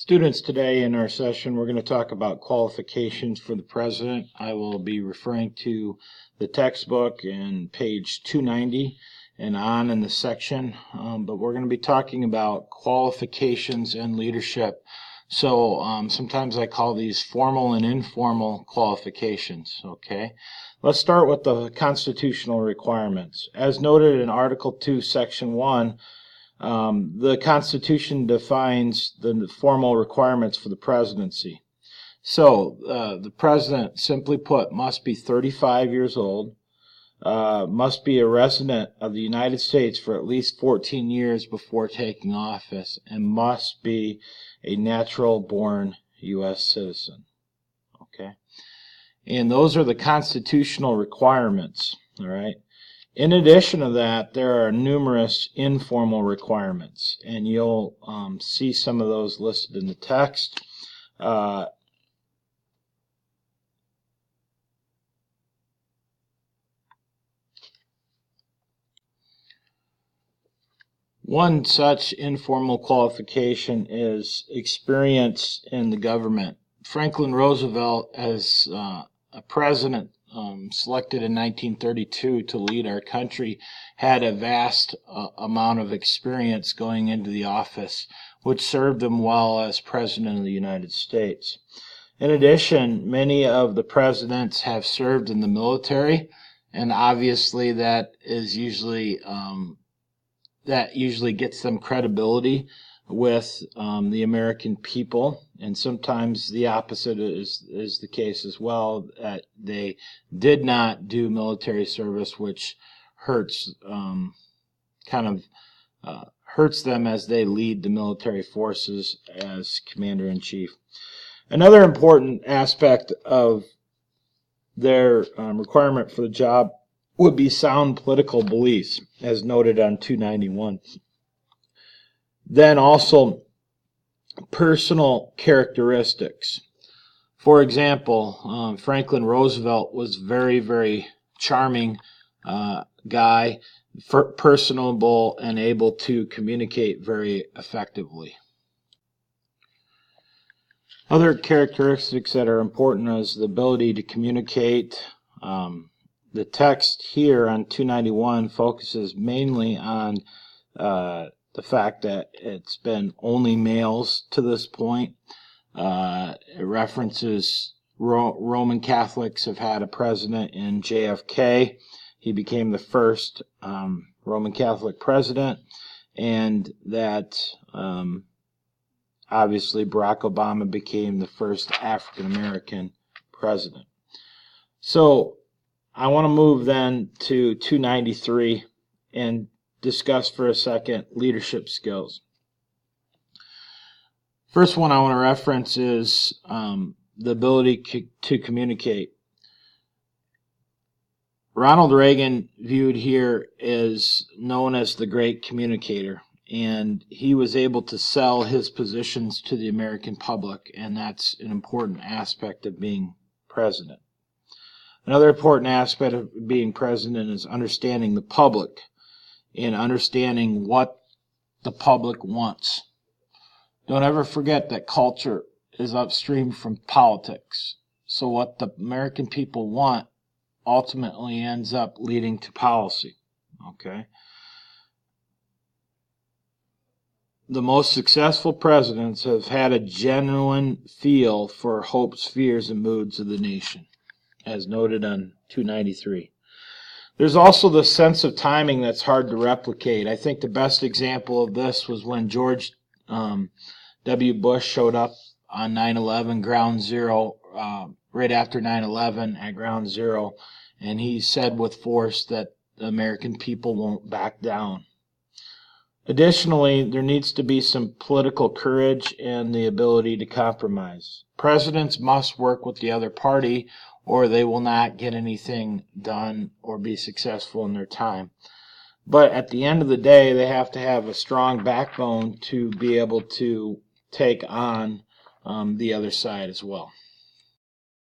Students, today in our session we're going to talk about qualifications for the president. I will be referring to the textbook and page 290 and on in the section, but we're going to be talking about qualifications and leadership. So sometimes I call these formal and informal qualifications. Okay, let's start with the constitutional requirements. As noted in Article 2, Section 1, the Constitution defines the formal requirements for the presidency. So the president, simply put, must be 35 years old, must be a resident of the United States for at least 14 years before taking office, and must be a natural-born U.S. citizen. Okay, and those are the constitutional requirements. All right. In addition to that, there are numerous informal requirements, and you'll see some of those listed in the text. One such informal qualification is experience in the government. Franklin Roosevelt, as a president, selected in 1932 to lead our country, had a vast amount of experience going into the office, which served him well as President of the United States. In addition, many of the presidents have served in the military, and obviously that usually gets them credibility with the American people, and sometimes the opposite is the case as well, that they did not do military service, which hurts hurts them as they lead the military forces as commander-in-chief. Another important aspect of their requirement for the job would be sound political beliefs, as noted on 291. Then also personal characteristics. For example, Franklin Roosevelt was very, very charming guy, personable, and able to communicate very effectively. Other characteristics that are important is the ability to communicate. The text here on 291 focuses mainly on the fact that it's been only males to this point. It references Roman Catholics have had a president in JFK. He became the first Roman Catholic president, and that obviously Barack Obama became the first African American president. So I want to move then to 293 and discuss for a second leadership skills. First one I want to reference is the ability to communicate. Ronald Reagan, viewed here, is known as the great communicator, and he was able to sell his positions to the American public, and that's an important aspect of being president. Another important aspect of being president is understanding the public and understanding what the public wants. Don't ever forget that culture is upstream from politics. So what the American people want ultimately ends up leading to policy. Okay? The most successful presidents have had a genuine feel for hopes, fears, and moods of the nation, as noted on 293. There's also the sense of timing that's hard to replicate. I think the best example of this was when George W. Bush showed up on 9/11, Ground Zero, right after 9/11 at Ground Zero, and he said with force that the American people won't back down. Additionally, there needs to be some political courage and the ability to compromise. Presidents must work with the other party, or they will not get anything done or be successful in their time. But at the end of the day, they have to have a strong backbone to be able to take on the other side as well.